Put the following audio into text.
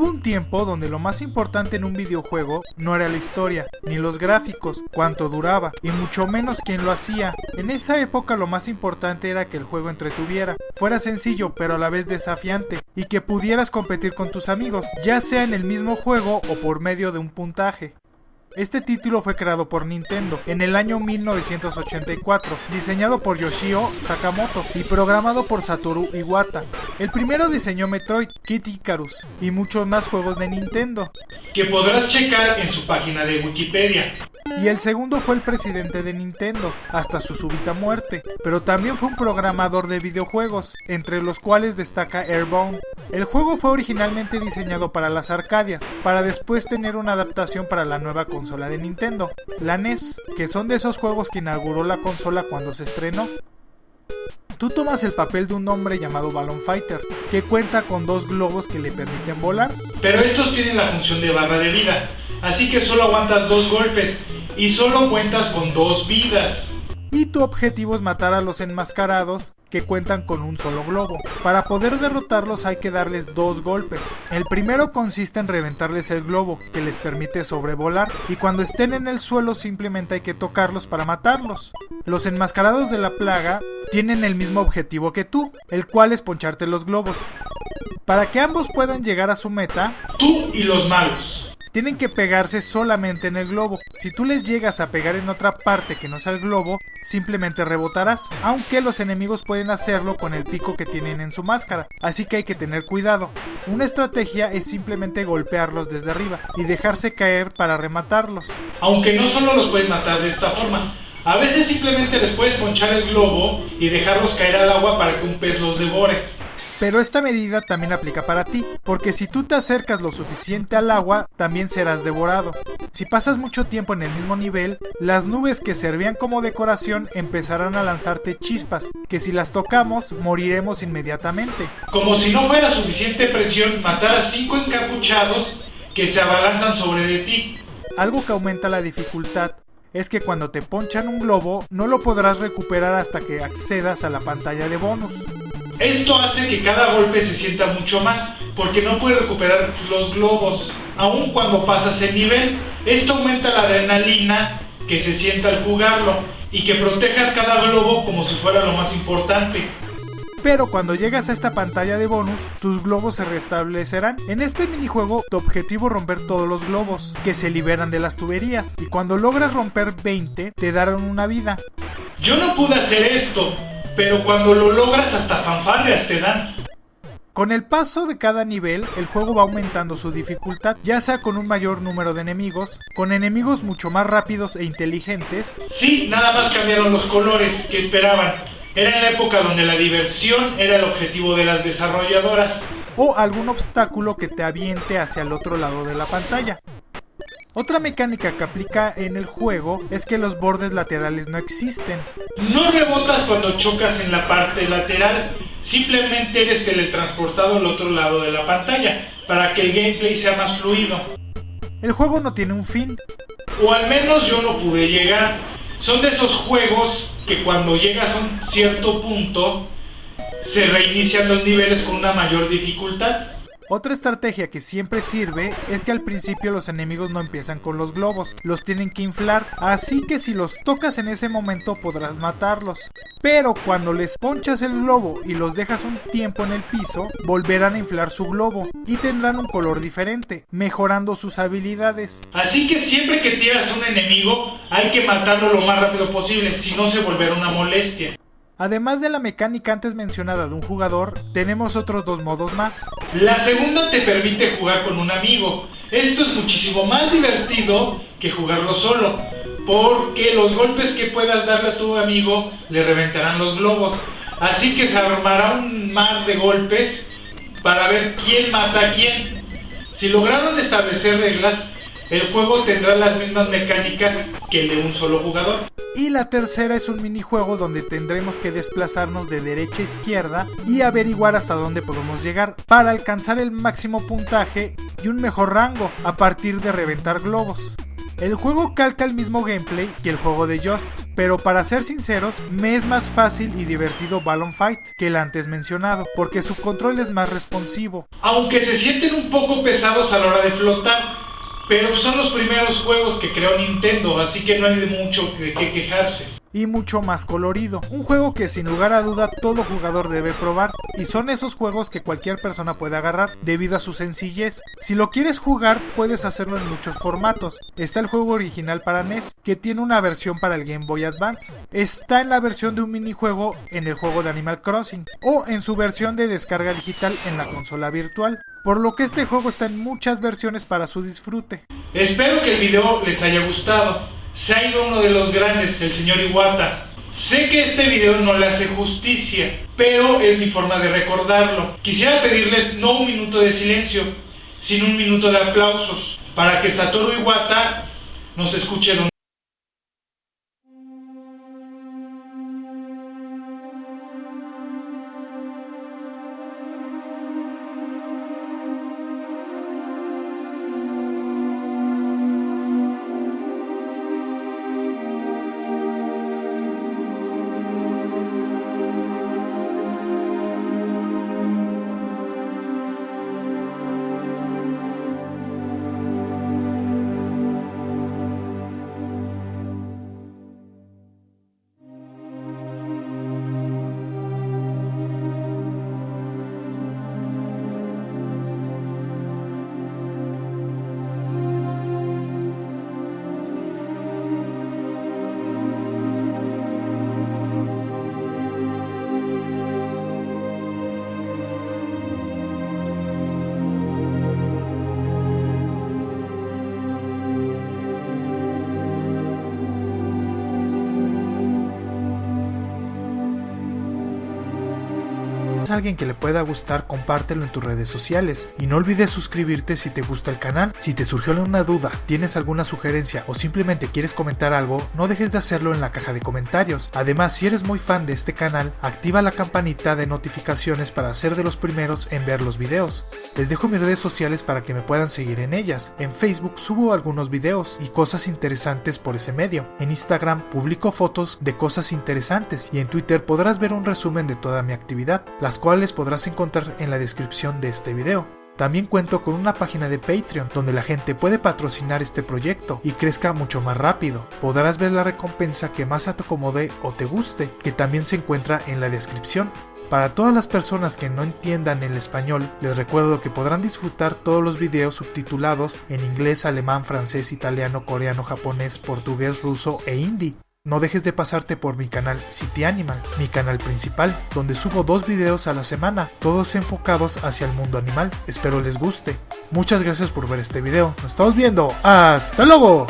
Hubo un tiempo donde lo más importante en un videojuego no era la historia, ni los gráficos, cuánto duraba, y mucho menos quién lo hacía. En esa época lo más importante era que el juego entretuviera, fuera sencillo pero a la vez desafiante, y que pudieras competir con tus amigos, ya sea en el mismo juego o por medio de un puntaje. Este título fue creado por Nintendo en el año 1984, diseñado por Yoshio Sakamoto y programado por Satoru Iwata. El primero diseñó Metroid, Kid Icarus y muchos más juegos de Nintendo, que podrás checar en su página de Wikipedia. Y el segundo fue el presidente de Nintendo, hasta su súbita muerte, pero también fue un programador de videojuegos, entre los cuales destaca Airbound. El juego fue originalmente diseñado para las Arcadias, para después tener una adaptación para la nueva consola de Nintendo, la NES, que son de esos juegos que inauguró la consola cuando se estrenó. Tú tomas el papel de un hombre llamado Balloon Fighter, que cuenta con 2 globos que le permiten volar. Pero estos tienen la función de barra de vida, así que solo aguantas 2 golpes y solo cuentas con 2 vidas. Y tu objetivo es matar a los enmascarados que cuentan con un solo globo. Para poder derrotarlos hay que darles 2 golpes. El primero consiste en reventarles el globo, que les permite sobrevolar, y cuando estén en el suelo simplemente hay que tocarlos para matarlos. Los enmascarados de la plaga tienen el mismo objetivo que tú, el cual es poncharte los globos. Para que ambos puedan llegar a su meta, tú y los malos tienen que pegarse solamente en el globo. Si tú les llegas a pegar en otra parte que no sea el globo, simplemente rebotarás, aunque los enemigos pueden hacerlo con el pico que tienen en su máscara, así que hay que tener cuidado. Una estrategia es simplemente golpearlos desde arriba y dejarse caer para rematarlos. Aunque no solo los puedes matar de esta forma, a veces simplemente les puedes ponchar el globo y dejarlos caer al agua para que un pez los devore. Pero esta medida también aplica para ti, porque si tú te acercas lo suficiente al agua, también serás devorado. Si pasas mucho tiempo en el mismo nivel, las nubes que servían como decoración empezarán a lanzarte chispas, que si las tocamos, moriremos inmediatamente. Como si no fuera suficiente presión matar a 5 encapuchados que se abalanzan sobre de ti. Algo que aumenta la dificultad es que cuando te ponchan un globo, no lo podrás recuperar hasta que accedas a la pantalla de bonus. Esto hace que cada golpe se sienta mucho más, porque no puedes recuperar los globos, aun cuando pasas el nivel. Esto aumenta la adrenalina que se sienta al jugarlo, y que protejas cada globo como si fuera lo más importante. Pero cuando llegas a esta pantalla de bonus, tus globos se restablecerán. En este minijuego, tu objetivo es romper todos los globos que se liberan de las tuberías, y cuando logras romper 20, te darán una vida. Yo no pude hacer esto, pero cuando lo logras hasta fanfarrias te dan. Con el paso de cada nivel, el juego va aumentando su dificultad, ya sea con un mayor número de enemigos, con enemigos mucho más rápidos e inteligentes. Sí, nada más cambiaron los colores que esperaban. Era en la época donde la diversión era el objetivo de las desarrolladoras. O algún obstáculo que te aviente hacia el otro lado de la pantalla. Otra mecánica que aplica en el juego es que los bordes laterales no existen. No rebotas cuando chocas en la parte lateral, simplemente eres teletransportado al otro lado de la pantalla, para que el gameplay sea más fluido. El juego no tiene un fin. O al menos yo no pude llegar. Son de esos juegos que cuando llegas a un cierto punto, se reinician los niveles con una mayor dificultad. Otra estrategia que siempre sirve es que al principio los enemigos no empiezan con los globos, los tienen que inflar, así que si los tocas en ese momento podrás matarlos. Pero cuando les ponchas el globo y los dejas un tiempo en el piso, volverán a inflar su globo y tendrán un color diferente, mejorando sus habilidades. Así que siempre que tiras a un enemigo hay que matarlo lo más rápido posible, si no se volverá una molestia. Además de la mecánica antes mencionada de un jugador, tenemos otros 2 modos más. La segunda te permite jugar con un amigo. Esto es muchísimo más divertido que jugarlo solo, porque los golpes que puedas darle a tu amigo le reventarán los globos. Así que se armará un mar de golpes para ver quién mata a quién. Si lograron establecer reglas, el juego tendrá las mismas mecánicas que el de un solo jugador. Y la tercera es un minijuego donde tendremos que desplazarnos de derecha a izquierda y averiguar hasta dónde podemos llegar para alcanzar el máximo puntaje y un mejor rango a partir de reventar globos. El juego calca el mismo gameplay que el juego de Just, pero para ser sinceros, me es más fácil y divertido Balloon Fight que el antes mencionado, porque su control es más responsivo. Aunque se sienten un poco pesados a la hora de flotar, pero son los primeros juegos que creó Nintendo, así que no hay de mucho de qué quejarse. Y mucho más colorido, un juego que sin lugar a duda todo jugador debe probar, y son esos juegos que cualquier persona puede agarrar debido a su sencillez. Si lo quieres jugar puedes hacerlo en muchos formatos. Está el juego original para NES, que tiene una versión para el Game Boy Advance, está en la versión de un minijuego en el juego de Animal Crossing, o en su versión de descarga digital en la consola virtual, por lo que este juego está en muchas versiones para su disfrute. Espero que el video les haya gustado. Se ha ido uno de los grandes, el señor Iwata. Sé que este video no le hace justicia, pero es mi forma de recordarlo. Quisiera pedirles no un minuto de silencio, sino un minuto de aplausos, para que Satoru Iwata nos escuche donde... Alguien que le pueda gustar, compártelo en tus redes sociales y no olvides suscribirte si te gusta el canal. Si te surgió alguna duda, tienes alguna sugerencia o simplemente quieres comentar algo, no dejes de hacerlo en la caja de comentarios. Además, si eres muy fan de este canal, activa la campanita de notificaciones para ser de los primeros en ver los videos. Les dejo mis redes sociales para que me puedan seguir en ellas. En Facebook subo algunos videos y cosas interesantes por ese medio. En Instagram publico fotos de cosas interesantes y en Twitter podrás ver un resumen de toda mi actividad, las cuales podrás encontrar en la descripción de este video. También cuento con una página de Patreon donde la gente puede patrocinar este proyecto y crezca mucho más rápido. Podrás ver la recompensa que más te acomode o te guste, que también se encuentra en la descripción. Para todas las personas que no entiendan el español, les recuerdo que podrán disfrutar todos los videos subtitulados en inglés, alemán, francés, italiano, coreano, japonés, portugués, ruso e hindi. No dejes de pasarte por mi canal City Animal, mi canal principal, donde subo 2 videos a la semana, todos enfocados hacia el mundo animal. Espero les guste. Muchas gracias por ver este video. Nos estamos viendo. ¡Hasta luego!